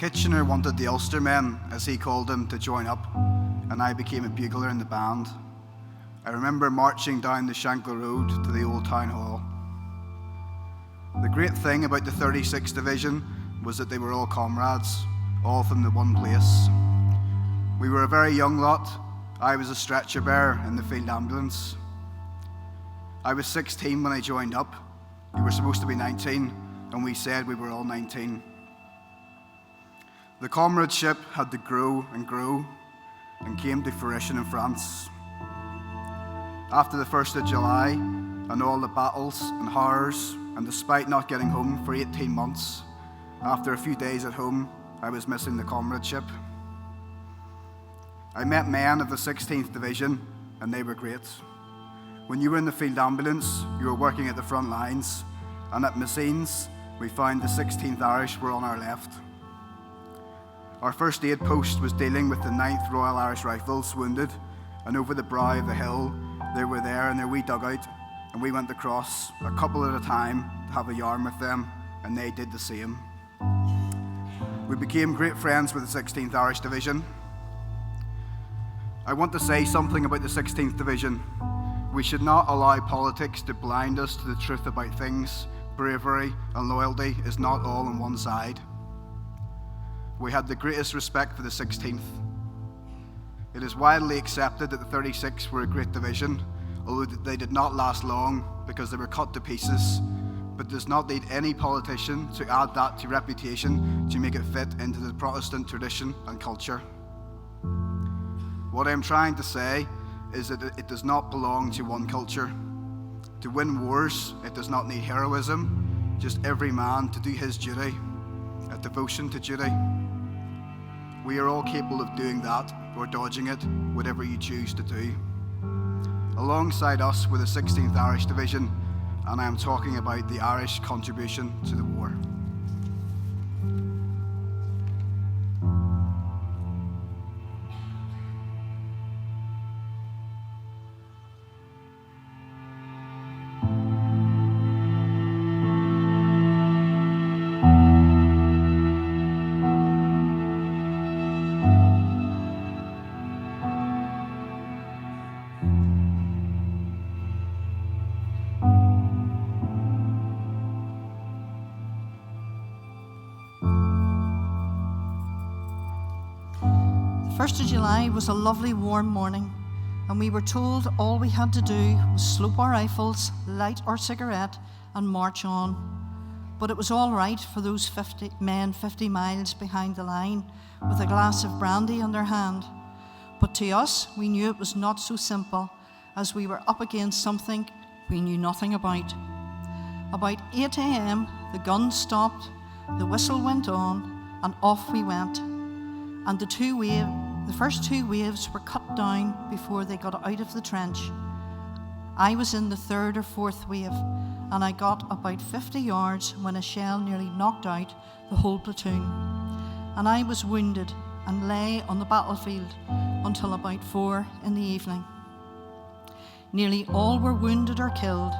Kitchener wanted the Ulstermen, as he called them, to join up, and I became a bugler in the band. I remember marching down the Shankill Road to the old town hall. The great thing about the 36th Division was that they were all comrades, all from the one place. We were a very young lot. I was a stretcher bearer in the field ambulance. I was 16 when I joined up. We were supposed to be 19, and we said we were all 19. The comradeship had to grow and came to fruition in France. After the 1st of July and all the battles and horrors, and despite not getting home for 18 months, after a few days at home, I was missing the comradeship. I met men of the 16th Division, and they were great. When you were in the field ambulance, you were working at the front lines, and at Messines, we found the 16th Irish were on our left. Our first aid post was dealing with the 9th Royal Irish Rifles wounded, and over the brow of the hill, they were there in their wee dugout, and we went across, a couple at a time, to have a yarn with them, and they did the same. We became great friends with the 16th Irish Division. I want to say something about the 16th Division. We should not allow politics to blind us to the truth about things. Bravery and loyalty is not all on one side. We had the greatest respect for the 16th. It is widely accepted that the 36th were a great division, although they did not last long because they were cut to pieces, but does not need any politician to add that to reputation to make it fit into the Protestant tradition and culture. What I am trying to say is that it does not belong to one culture. To win wars, it does not need heroism, just every man to do his duty, a devotion to duty. We are all capable of doing that, or dodging it, whatever you choose to do. Alongside us were the 16th Irish Division, and I am talking about the Irish contribution to the war. The 1st of July was a lovely warm morning, and we were told all we had to do was slope our rifles, light our cigarette, and march on. But it was all right for those 50 men 50 miles behind the line with a glass of brandy in their hand. But to us, we knew it was not so simple, as we were up against something we knew nothing about. About 8 a.m, the gun stopped, the whistle went on, and off we went. And the first two waves were cut down before they got out of the trench. I was in the 3rd or 4th wave, and I got about 50 yards when a shell nearly knocked out the whole platoon. And I was wounded and lay on the battlefield until about 4 in the evening. Nearly all were wounded or killed.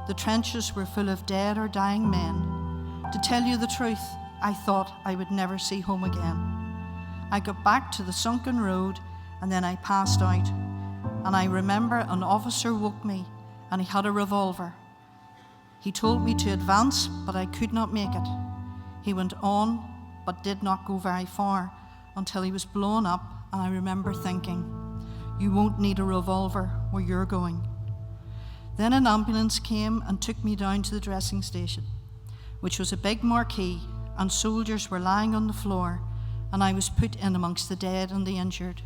The trenches were full of dead or dying men. To tell you the truth, I thought I would never see home again. I got back to the sunken road, and then I passed out. And I remember an officer woke me, and he had a revolver. He told me to advance, but I could not make it. He went on, but did not go very far until he was blown up, and I remember thinking, you won't need a revolver where you're going. Then an ambulance came and took me down to the dressing station, which was a big marquee, and soldiers were lying on the floor, and I was put in amongst the dead and the injured.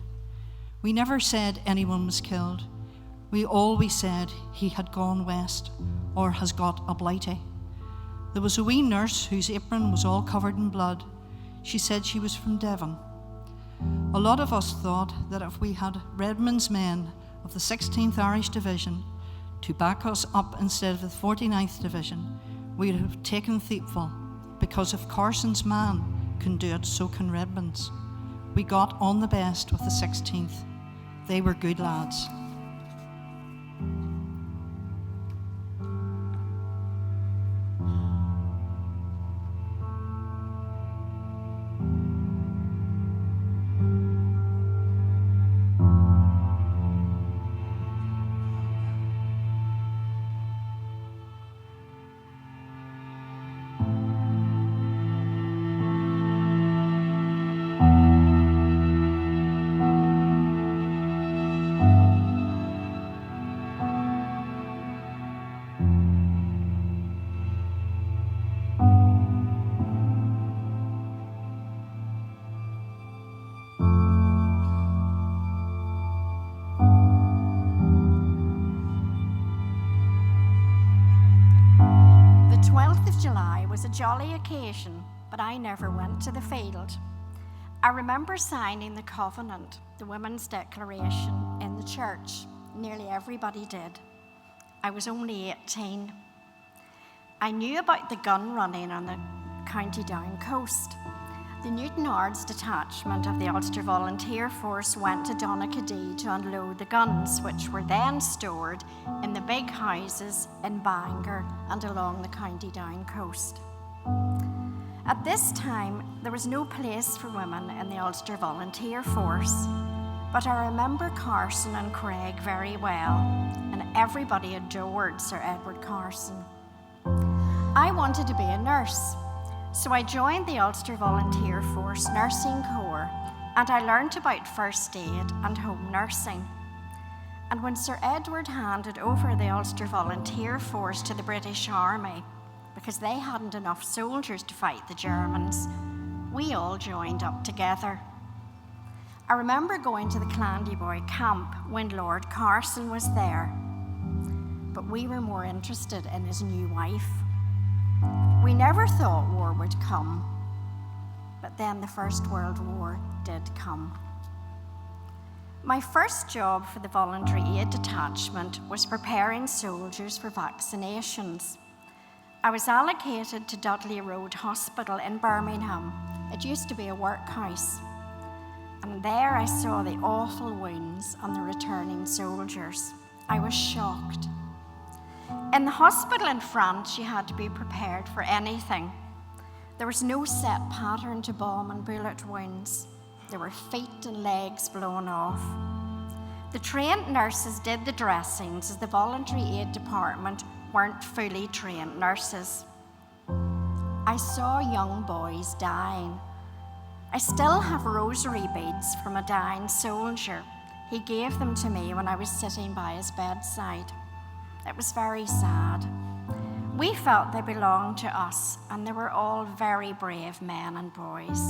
We never said anyone was killed. We always said he had gone west or has got a blighty. There was a wee nurse whose apron was all covered in blood. She said she was from Devon. A lot of us thought that if we had Redmond's men of the 16th Irish Division to back us up instead of the 49th Division, we'd have taken Thiepval, because if Carson's man can do it, so can Redmond's. We got on the best with the 16th. They were good lads. was a jolly occasion, but I never went to the field. I remember signing the covenant, the Women's Declaration, in the church. Nearly everybody did. I was only 18. I knew about the gun running on the County Down coast. The Newton Ards detachment of the Ulster Volunteer Force went to Donaghadee to unload the guns, which were then stored in the big houses in Bangor and along the County Down coast. At this time, there was no place for women in the Ulster Volunteer Force, but I remember Carson and Craig very well, and everybody adored Sir Edward Carson. I wanted to be a nurse, so I joined the Ulster Volunteer Force Nursing Corps, and I learnt about first aid and home nursing. And when Sir Edward handed over the Ulster Volunteer Force to the British Army, because they hadn't enough soldiers to fight the Germans, we all joined up together. I remember going to the Clandyboy camp when Lord Carson was there, but we were more interested in his new wife. We never thought war would come, but then the First World War did come. My first job for the Voluntary Aid Detachment was preparing soldiers for vaccinations. I was allocated to Dudley Road Hospital in Birmingham. It used to be a workhouse. And there I saw the awful wounds on the returning soldiers. I was shocked. In the hospital in France, you had to be prepared for anything. There was no set pattern to bomb and bullet wounds. There were feet and legs blown off. The trained nurses did the dressings, as the voluntary aid department weren't fully trained nurses. I saw young boys dying. I still have rosary beads from a dying soldier. He gave them to me when I was sitting by his bedside. It was very sad. We felt they belonged to us, and they were all very brave men and boys.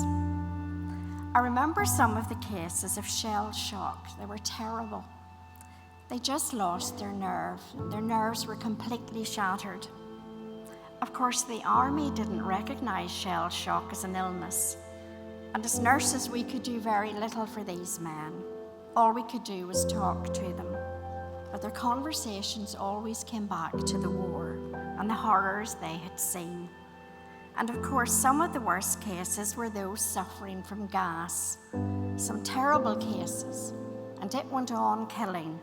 I remember some of the cases of shell shock. They were terrible. They just lost their nerve. Their nerves were completely shattered. Of course, the army didn't recognize shell shock as an illness. And as nurses, we could do very little for these men. All we could do was talk to them. But their conversations always came back to the war and the horrors they had seen. And of course, some of the worst cases were those suffering from gas. Some terrible cases. And it went on killing,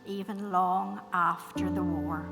even long after the war.